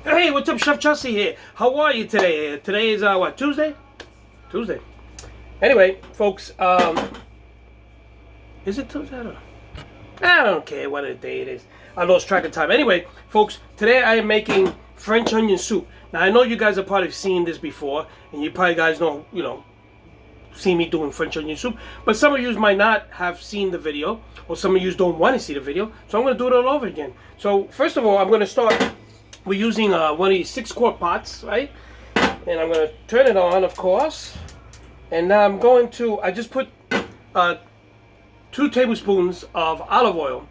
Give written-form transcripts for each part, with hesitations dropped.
Hey, what's up, Chef Chelsea here? How are you today? Today is what, Tuesday? Tuesday. Anyway, folks, is it Tuesday? I don't care what day it is. I lost track of time. Anyway, folks, today I am making French onion soup. Now I know you guys have probably seen this before, and you probably guys know, seen me doing French onion soup. But some of you might not have seen the video, or some of you don't want to see the video. So I'm going to do it all over again. So first of all, I'm going to start. We're using one of these 6-quart pots, right? And I'm going to turn it on, of course. And now I'm going to, I just put 2 tablespoons of olive oil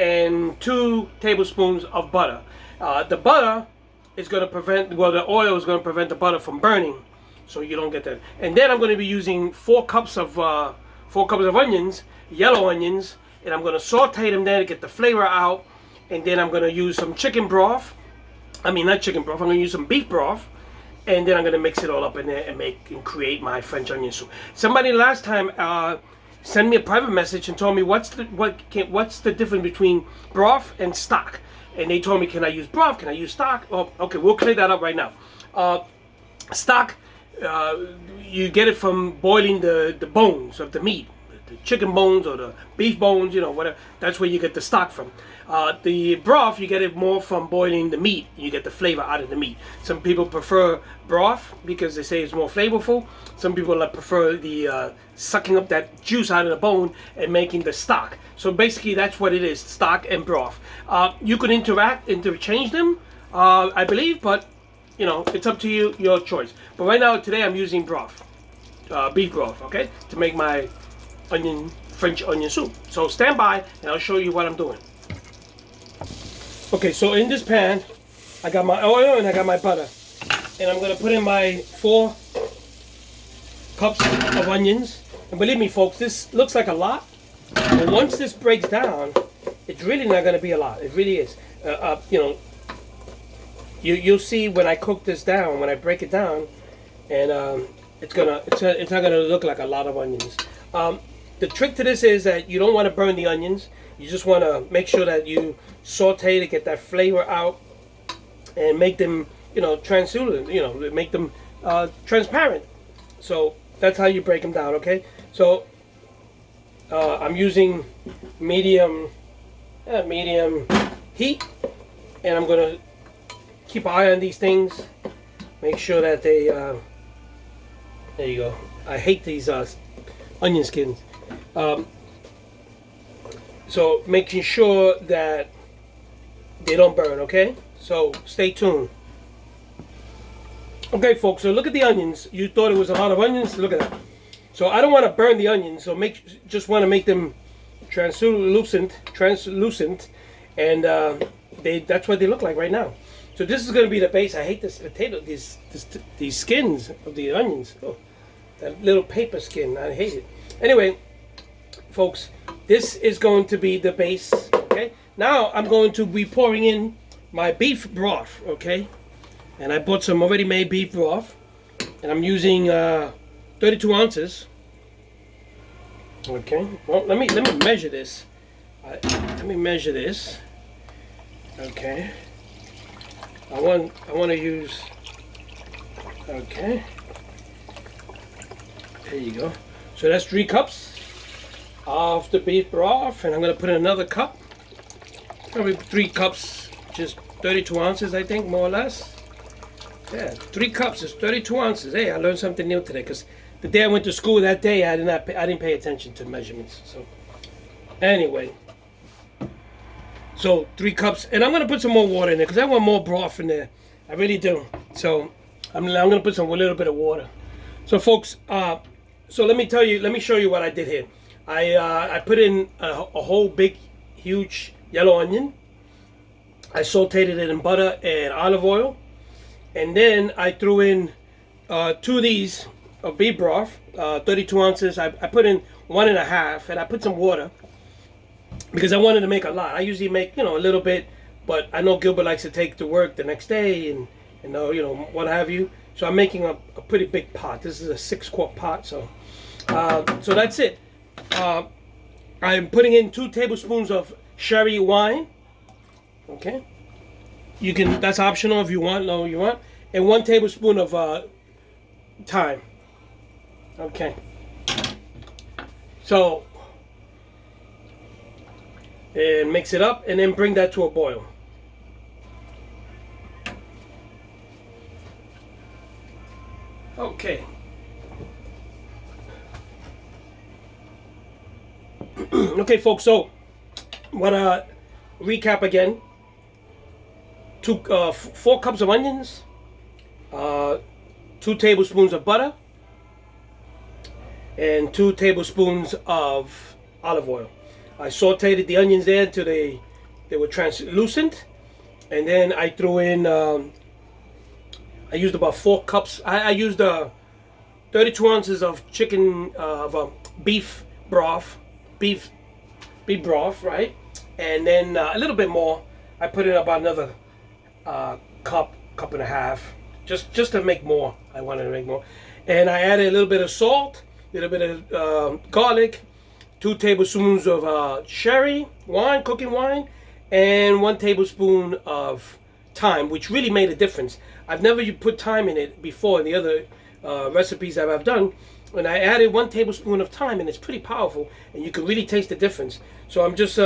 and 2 tablespoons of butter. The butter is going to prevent, well, the oil is going to prevent the butter from burning, so you don't get that. And then I'm going to be using 4 cups of onions, yellow onions, and I'm going to saute them there to get the flavor out. And then I'm going to use some chicken broth. I mean, not chicken broth. I'm going to use some beef broth, and then I'm going to mix it all up in there and create my French onion soup. Somebody last time sent me a private message and told me what's the difference between broth and stock, and they told me, can I use broth? Can I use stock? Oh, okay, we'll clear that up right now. Stock, you get it from boiling the bones of the meat. The chicken bones or the beef bones, whatever. That's where you get the stock from. The broth, you get it more from boiling the meat. You get the flavor out of the meat. Some people prefer broth because they say it's more flavorful. Some people prefer the sucking up that juice out of the bone and making the stock. So basically that's what it is, stock and broth. You could interchange them, I believe, but it's up to you, your choice. But right now, today I'm using broth, beef broth, okay, to make my French onion soup. So stand by and I'll show you what I'm doing. Okay, so in this pan, I got my oil and I got my butter. And I'm going to put in my 4 cups of onions. And believe me, folks, this looks like a lot. But once this breaks down, it's really not going to be a lot. It really is. You'll see when I cook this down, when I break it down, and it's not going to look like a lot of onions. The trick to this is that you don't want to burn the onions. You just want to make sure that you saute to get that flavor out and make them, translucent, make them transparent. So that's how you break them down, okay? So I'm using medium heat, and I'm going to keep an eye on these things. Make sure that they, there you go. I hate these onion skins. So making sure that they don't burn, okay? So stay tuned. Okay, folks, so look at the onions. You thought it was a lot of onions? Look at that. So I don't want to burn the onions, so just want to make them translucent, and that's what they look like right now. So this is going to be the base. I hate this potato, these skins of the onions. Oh, that little paper skin, I hate it. Anyway, folks, this is going to be the base, okay? Now I'm going to be pouring in my beef broth, okay? And I bought some already made beef broth, and I'm using 32 ounces. Okay, well, let me measure this. Let me measure this. Okay. I want to use. Okay. There you go. So that's 3 cups of the beef broth, and I'm going to put in another cup. Probably 3 cups, just 32 ounces, I think, more or less. Yeah, 3 cups is 32 ounces. Hey, I learned something new today, because the day I went to school that day, I didn't pay attention to measurements. So anyway, so 3 cups, and I'm going to put some more water in there because I want more broth in there. I really do. So I'm going to put a little bit of water. So folks, so let me show you what I did here. I put in a whole big, huge yellow onion. I sauteed it in butter and olive oil. And then I threw in 2 of these of beef broth, 32 ounces. I put in 1.5, and I put some water because I wanted to make a lot. I usually make, a little bit, but I know Gilbert likes to take to work the next day and what have you. So I'm making a pretty big pot. This is a 6-quart pot, so that's it. I'm putting in 2 tablespoons of sherry wine. Okay. You can, that's optional if you want, no you want. And 1 tablespoon of thyme. Okay. So, and mix it up and then bring that to a boil. Okay. Okay, folks, so wanna recap again. 4 cups of onions, 2 tablespoons of butter, and 2 tablespoons of olive oil. I sauteed the onions there until they were translucent, and then I threw in. I used about 4 cups. I used 32 ounces of chicken beef broth, beef broth, right? And then a little bit more. I put in about another cup and a half, just to make more. I wanted to make more, and I added a little bit of salt, a little bit of garlic, 2 tablespoons of sherry wine, cooking wine, and 1 tablespoon of thyme, which really made a difference. I've never put thyme in it before in the other recipes that I've done, and I added 1 tablespoon of thyme, and it's pretty powerful, and you can really taste the difference. So I'm just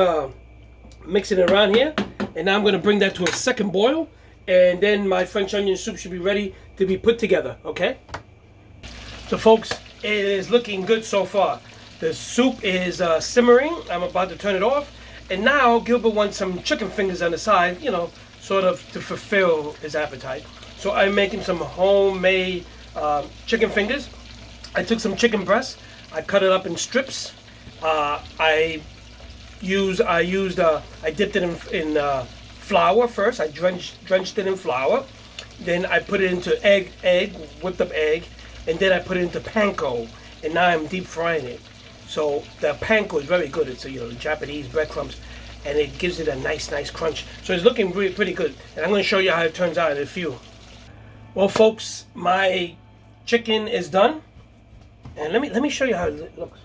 mixing it around here, and now I'm going to bring that to a second boil, and then my French onion soup should be ready to be put together. Okay, so folks, it is looking good so far. The soup is simmering. I'm about to turn it off, and now Gilbert wants some chicken fingers on the side, you know, sort of to fulfill his appetite. So I'm making some homemade chicken fingers. I took some chicken breast, I cut it up in strips. I dipped it in flour first. I drenched it in flour. Then I put it into whipped up egg, and then I put it into panko, and now I'm deep frying it. So the panko is very good. It's Japanese breadcrumbs, and it gives it a nice crunch. So it's looking really pretty good, and I'm going to show you how it turns out in a few. Well, folks, my chicken is done, and let me show you how it looks.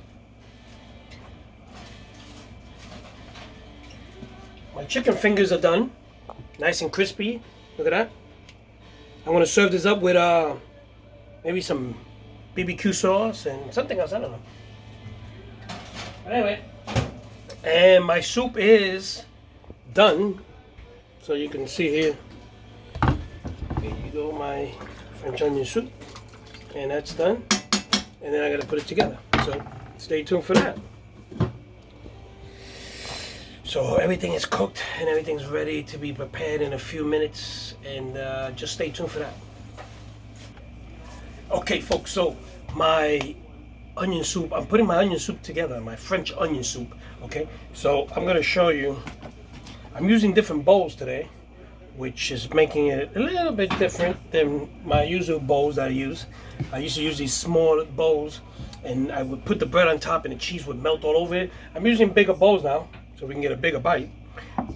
My chicken fingers are done, nice and crispy. Look at that. I'm going to serve this up with maybe some BBQ sauce and something else. I don't know. But anyway, and my soup is done. So you can see here. Here you go, my French onion soup, and that's done. And then I got to put it together. So stay tuned for that. So everything is cooked and everything's ready to be prepared in a few minutes, and just stay tuned for that. Okay, folks, so my onion soup, I'm putting my onion soup together, my French onion soup, okay? So I'm gonna show you, I'm using different bowls today, which is making it a little bit different than my usual bowls that I use. I used to use these small bowls, and I would put the bread on top and the cheese would melt all over it. I'm using bigger bowls now, so we can get a bigger bite.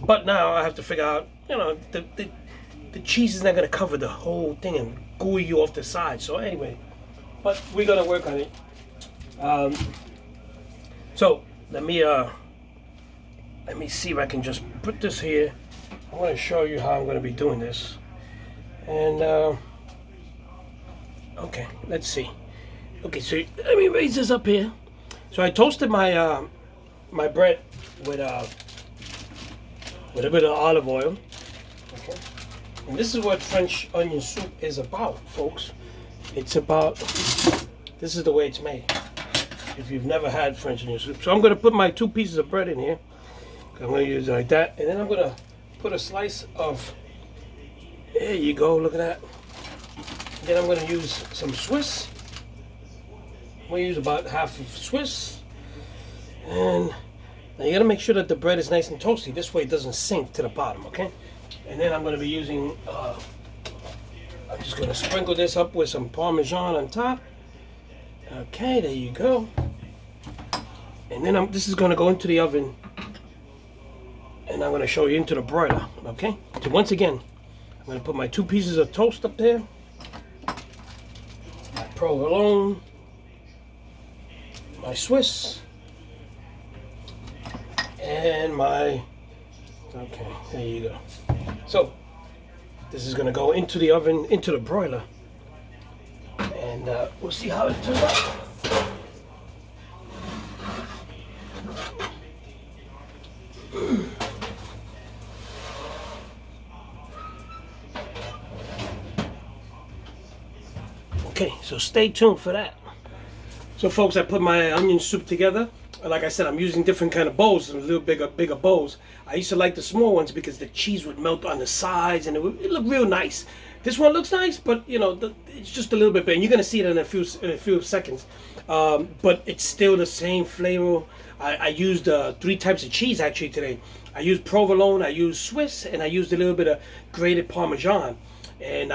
But now I have to figure out, the cheese is not gonna cover the whole thing and gooey you off the side. So anyway, but we're gonna work on it. So let me see if I can just put this here. I want to show you how I'm gonna be doing this. And okay, let's see. Okay, so let me raise this up here. So I toasted my my bread with a bit of olive oil. Okay, and this is what French onion soup is about, folks. It's about, this is the way it's made. If you've never had French onion soup, so I'm going to put my 2 pieces of bread in here. I'm going to use it like that, and then I'm going to put a slice of. There you go. Look at that. Then I'm going to use some Swiss. I'm going to use about half of Swiss. And now you got to make sure that the bread is nice and toasty. This way it doesn't sink to the bottom, okay? And then I'm going to be using, I'm just going to sprinkle this up with some Parmesan on top. Okay, there you go. And then this is going to go into the oven. And I'm going to show you into the broiler, okay? So once again, I'm going to put my 2 pieces of toast up there. My provolone. My Swiss. And my, okay, there you go. So This is gonna go into the oven, into the broiler, and we'll see how it turns out. Okay, so stay tuned for that. So folks, I put my onion soup together. Like I said, I'm using different kind of bowls, a little bigger bowls. I used to like the small ones because the cheese would melt on the sides and it looked real nice. This one looks nice, but you know, it's just a little bit big. You're gonna see it in a few seconds. But it's still the same flavor. I used 3 types of cheese actually today. I used provolone, I used Swiss, and I used a little bit of grated Parmesan. And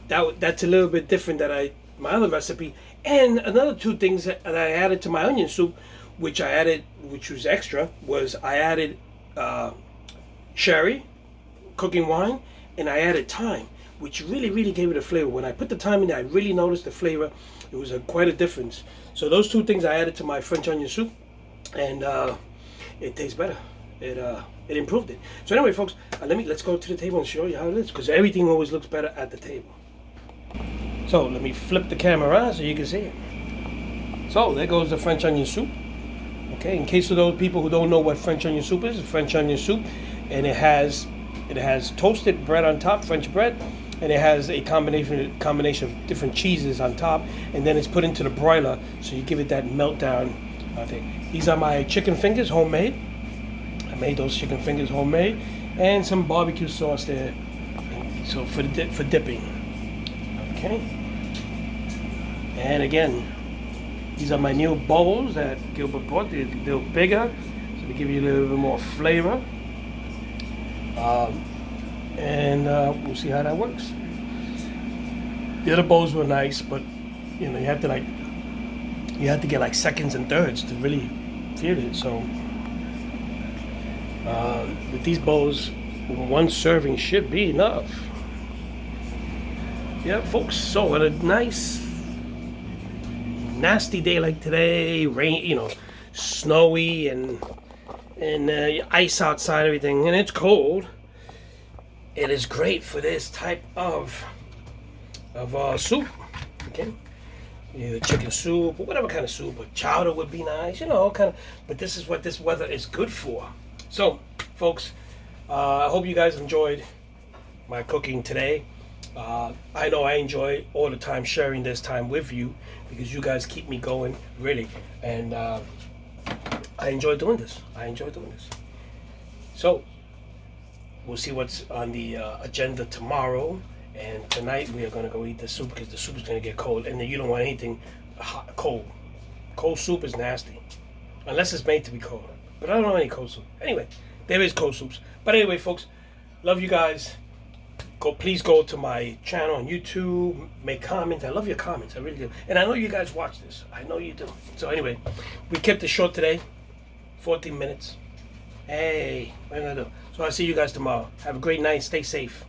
that's a little bit different than my other recipe. And another 2 things that I added to my onion soup, which was extra, was I added sherry, cooking wine, and I added thyme, which really gave it a flavor. When I put the thyme in there, I really noticed the flavor. It was quite a difference. So those 2 things I added to my French onion soup, and it tastes better. It improved it. So anyway, folks, let's go to the table and show you how it is, because everything always looks better at the table. So let me flip the camera around so you can see it. So there goes the French onion soup. Okay, in case of those people who don't know what French onion soup is, French onion soup, and it has toasted bread on top, French bread, and it has a combination of different cheeses on top, and then it's put into the broiler, so you give it that meltdown thing. These are my chicken fingers, homemade. I made those chicken fingers homemade, and some barbecue sauce there, so for dipping. Okay, and again, these are my new bowls that Gilbert bought. They're a little bigger, so they give you a little bit more flavor. And we'll see how that works. The other bowls were nice, but you know, you have to get like seconds and thirds to really feel it. So with these bowls, 1 serving should be enough. Yeah, folks. So on a nice, nasty day like today, rain, you know, snowy and ice outside, everything, and it's cold. It is great for this type of soup. Okay, either chicken soup or whatever kind of soup, or chowder would be nice, you know, kind of. But this is what this weather is good for. So, folks, I hope you guys enjoyed my cooking today. I know I enjoy all the time sharing this time with you, because you guys keep me going, really, and I enjoy doing this. So we'll see what's on the agenda tomorrow, and tonight we are going to go eat the soup, because the soup is going to get cold, and then you don't want anything hot, cold. Cold soup is nasty, unless it's made to be cold, but I don't know any cold soup. Anyway, there is cold soups. But anyway, folks, love you guys. Please go to my channel on YouTube, make comments. I love your comments, I really do. And I know you guys watch this. I know you do. So anyway, we kept it short today, 14 minutes. Hey, what am I gonna do? So I'll see you guys tomorrow. Have a great night. Stay safe.